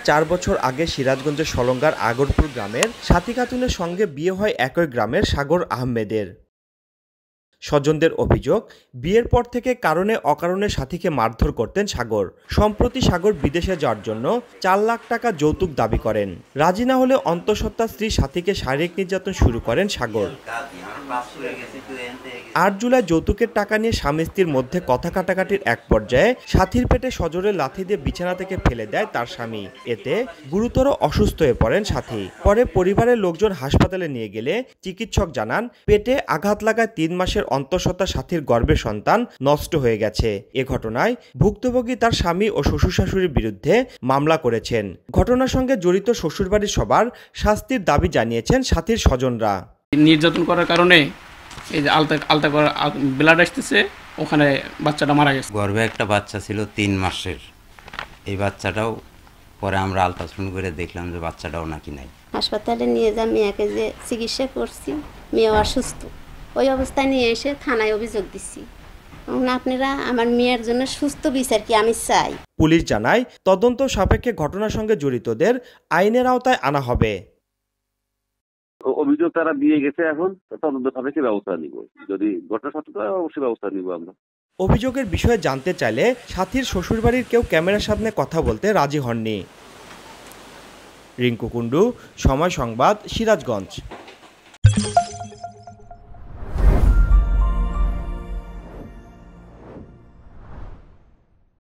4 বছর আগে সিরাজগঞ্জের সলঙ্গার আগরপুর গ্রামের সাথী খাতুনের সঙ্গে বিয়ে হয় একই গ্রামের সাগর আহমেদের। স্বজনদের অভিযোগ, বিয়ের পর থেকে কারণে অকারণে সাথীকে মারধর করতেন সাগর। সম্প্রতি সাগর বিদেশে যাওয়ার জন্য 4 লাখ টাকা যৌতুক দাবি করেন। রাজি না হলে অন্তঃসত্ত্বা স্ত্রী সাথীকে শারীরিক নির্যাতন শুরু করেন সাগর। 8 জুলাই যৌতুকের টাকা নিয়ে স্বামী স্ত্রীর মধ্যে কথা কাটাকাটির এক পর্যায়ে সাথীর পেটে সজোরে লাথি দিয়ে বিছানা থেকে ফেলে দেয় তার স্বামী। এতে গুরুতর অসুস্থ হয়ে পড়েন সাথী। পরে পরিবারের লোকজন হাসপাতালে নিয়ে গেলে চিকিৎসক জানান, পেটে আঘাত লাগায় 3 মাসের অন্তঃসত্ত্বা সাথীর গর্ভের সন্তান নষ্ট হয়ে গেছে। এ ঘটনায় ভুক্তভোগী তার স্বামী ও শ্বশুর শাশুড়ির বিরুদ্ধে মামলা করেছেন। ঘটনার সঙ্গে জড়িত শ্বশুরবাড়ির সবার শাস্তির দাবি জানিয়েছেন সাথীর স্বজনরা। নির্যাতন করার কারণে এই যে আলতা করে ব্লাড আসতেছে, ওখানে বাচ্চাটা মারা গেছে। গর্ভে একটা বাচ্চা ছিল 3 মাসের। এই বাচ্চাটাও পরে আমরা আলট্রাসাউন্ড করে দেখলাম যে বাচ্চাটাও নাকি নাই। হাসপাতালে নিয়ে যা মেয়েকে যে চিকিৎসা করছি, মেয়ে অসুস্থ। ওই অবস্থায় নিয়ে এসে থানায় অভিযোগ দিচ্ছি। আপনারা আমার মেয়ের জন্য সুস্থ বিচার কি আমি চাই। পুলিশ জানায়, তদন্ত সাপেক্ষে ঘটনার সঙ্গে জড়িতদের আইনের আওতায় আনা হবে। অভিযোগ তারা দিয়ে গেছে, এখন তদন্ত সাপেক্ষে ব্যবস্থা নিব। যদি ঘটনা সত্য হয় অবশ্যই ব্যবস্থা নিব আমরা। অভিযোগের বিষয়ে জানতে চাইলে সাথীর শ্বশুরবাড়ির কেউ ক্যামেরার সামনে কথা বলতে রাজি হননি। রিঙ্কু কুণ্ডু, সময় সংবাদ, সিরাজগঞ্জ।